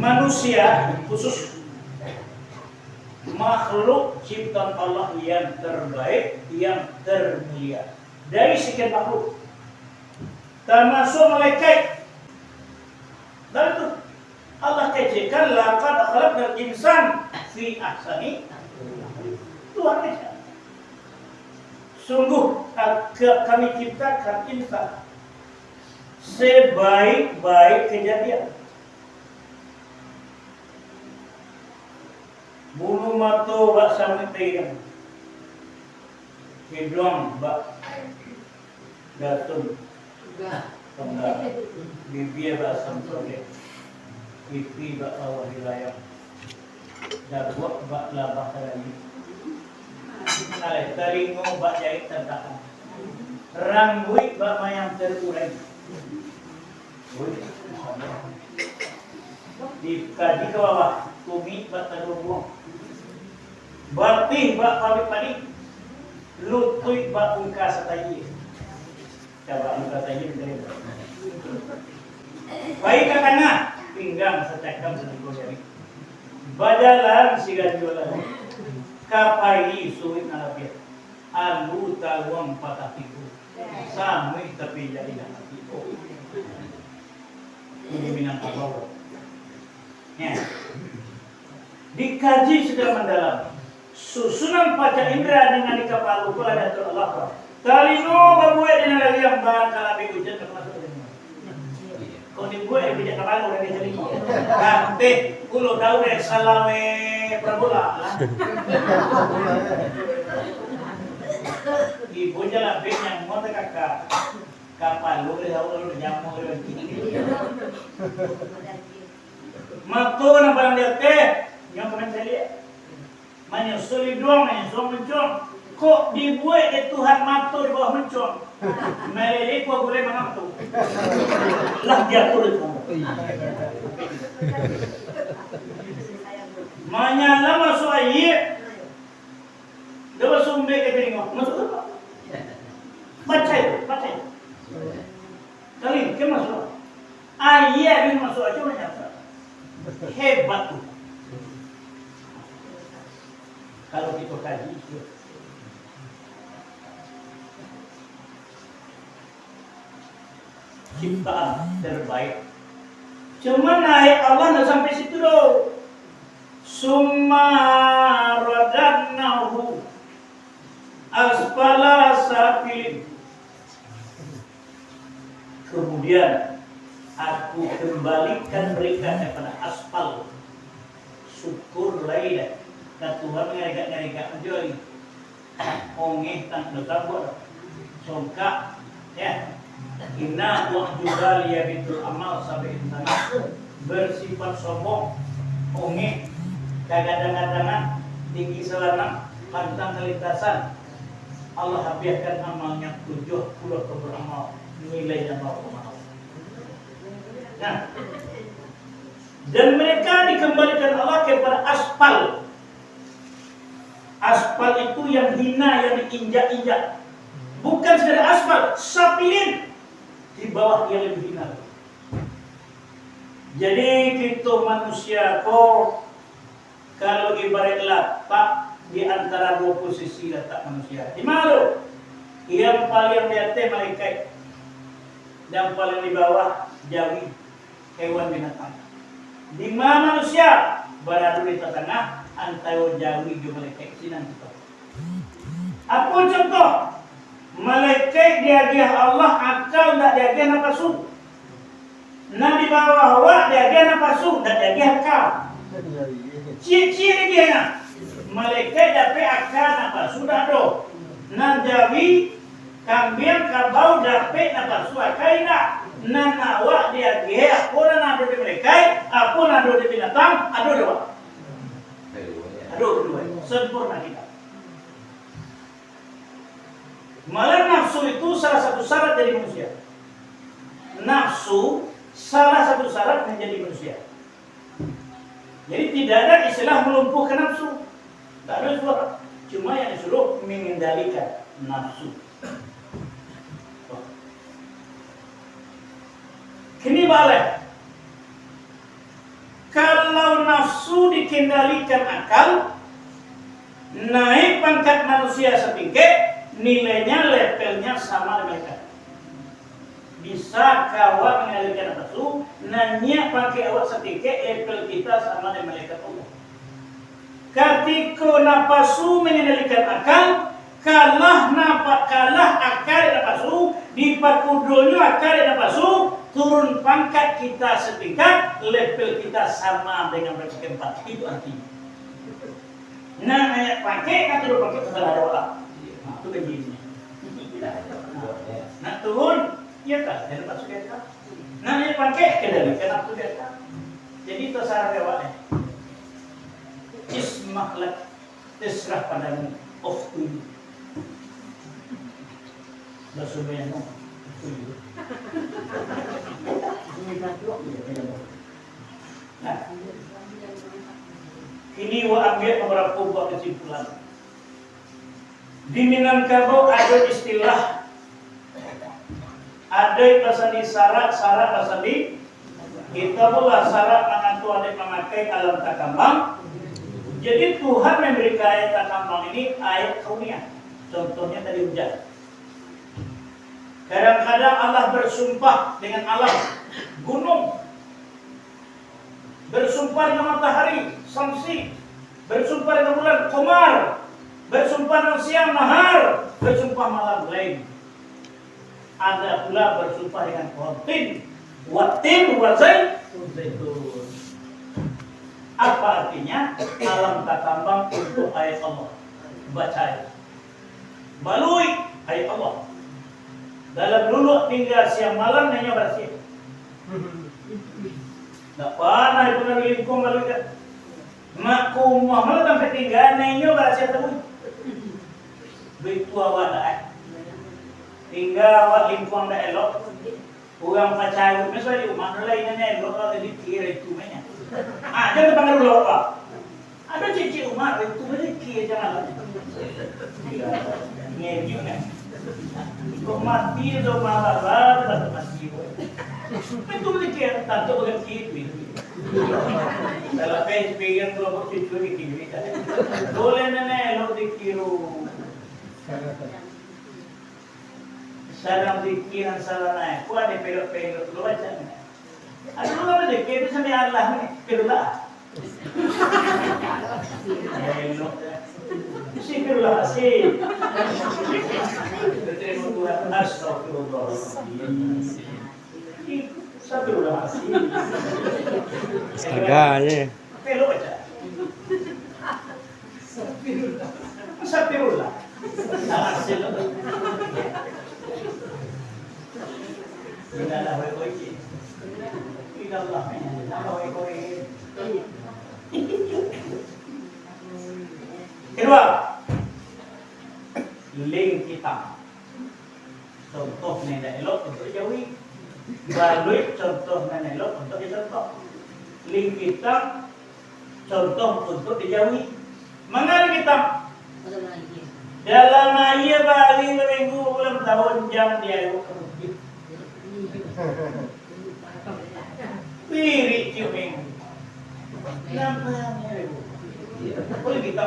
manusia khusus makhluk ciptaan Allah yang terbaik, yang termulia dari sekian makhluk, termasuk malaikat. Dan itu Allah katakan laqad khalaqnal insan fi ahsani Tuhan kata, sungguh kami ciptakan insan sebaik-baik kejadian. Bulu mata bak sampai pegang, hidung bak gatun, bibir bak sampai, pipi bak bawah wilayah, daguak bak labah lagi, telinga bak jahit tertahan, rambut bak mayang terurai. Dikaji ke bawah, kumi bak terhubung, batih bak pabrik-pabrik, lutut bak ungkas satai. Coba ungkas satai begini. Baik ke kanan, pinggang secakam sedikit jari. Badalan siga jualan, kapai suwit nalapir, alu tawang patatiku, samui tapi jadi hati. Ini Minangkabau. Ya. Dikaji secara mendalam. Susunan panca indera dengan di kepala kepala datul Allah. Talino berbuat dengan lagi yang bahan kalabi hujan termasuk ini. Kau dibuat bijak kepala udah dijadi. Kate kulo daure salame prabola. Ibu jalan bin yang mau kakak. Kapal lu tahu jamu Mato na barang dia teh, yang kemarin saya lihat, menyusuli doang, mencong. Kok dibuat di Tuhan mato di bawah mencong? Meleleh kok boleh mengaku? Lah dia turut. Menyala masuk air, dia sumber ke telinga, masuk apa? Baca itu. Kali ke masuk. Ayah ini masuk aja menyala. Hebat tuh. Kalau kita kaji itu ciptaan terbaik. Cuma naik Allah nggak sampai situ loh. Summa radadnahu asfala safilin. Kemudian aku kembalikan mereka kepada aspal. Syukur lain. Dan Tuhan ngerikat menjadi ongeh tak bertabur songkak ya. Inna wa juga liyabitul amal sampai sana bersifat sombong, ongeh, kadang-kadang tinggi selana, pantang kelintasan. Allah habiskan amalnya 70 beramal nilainya 0,0. Nah, dan mereka dikembalikan Allah kepada aspal. Aspal itu yang hina, yang diinjak-injak. Bukan sekedar aspal, sapilin di bawah yang lebih hina. Jadi kita manusia kok kalau ibarat lapak di antara dua posisi letak manusia. Di mana? Yang paling di atas malaikat, dan paling di bawah jawi hewan binatang. Di mana manusia berada di tengah antara jawi dan malaikat sinan kita. Apa contoh? Malaikat dia Allah akal tak dia nafsu. Nah di bawah awak dia nafsu tak dia akal. Ciri-ciri dia malaikat dapat akal nafsu dah do. Nah jawi kambing kabau dapat nafsu akal tak. Nah awak dia apa nak ada di malaikat, apa nak ada di binatang, ada dua. Aduh, sempurna kita. Malah nafsu itu salah satu syarat jadi manusia. Nafsu salah satu syarat menjadi manusia. Jadi tidak ada istilah melumpuhkan nafsu. Tak ada suara. Cuma yang disuruh mengendalikan nafsu. Kini balik. Kalau nafsu dikendalikan akal, naik pangkat manusia setingkat, nilainya levelnya sama dengan mereka. Bisa kawat mengendalikan nafsu, nanya pakai awak setingkat, level kita sama dengan malaikat Allah. Ketika nafsu mengendalikan akal, kalah akal nafsu, dipakudonya akal nafsu, turun pangkat kita setingkat, level kita sama dengan mereka keempat. Itu artinya. Nah, ayat pakai atau pakai kepada Allah. Nah, itu begini. Nah, turun, ya kan? Ada masuk kita. Nah, ayat pakai kendalikan aku kita. Jadi itu saran awalnya. Ismahlak terserah padamu of to you. Dasarnya no. Nah, ini wa ambil beberapa buah kesimpulan. Di Minangkabau ada istilah, ada bahasa di syarat bahasa di kita pula syarat mengaku ada memakai alam takambang. Jadi Tuhan memberikan ayat takambang ini ayat kauniyah. Contohnya tadi hujan. Kadang-kadang Allah bersumpah dengan alam gunung, bersumpah dengan matahari, samsi, bersumpah dengan bulan, qamar, bersumpah dengan siang, nahar, bersumpah malam, lain. Ada pula bersumpah dengan tin, watin, zaitun. Apa artinya? Alam takambang untuk ayat Allah. Baca ayat. Balui ayat Allah. Dalam dulu tinggal siang malam hanya bersih. Tak pernah dipengaruhi lingkung balui kan. Maku Muhammad sampai tinggal nanya bersih tahu. Begitu awak dah. Tinggal awak lingkung dah elok. Orang pacar misalnya di rumah lainnya elok kalau dikira itu banyak. Jangan panggil dulu apa? Ada cici Umar itu beriki jangan. Ngejek kan? Kok mati do malah mati. Itu beriki tanto beriki itu. Kalau page pegang kalau cici beriki. Boleh nene lo dikiru. Sadang dikiran salah naik. Kau ada pelok lo baca. Ada orang ada kita sampai Allah ni kedua. Si kedua si. Terima Tuhan astagfirullah. Astagfirullah si. Agaknya. Pelok aja. Astagfirullah. Hasil. Inilah wajib. Allah kedua, link kita. Contoh nenek elok untuk jauhi. Balui contoh nenek elok untuk dicontoh. Link kita contoh untuk dijauhi. Mengenai kita dalam ayat Bali minggu ulang tahun jam dia Pirik ciuming. Namanya ibu. Boleh kita.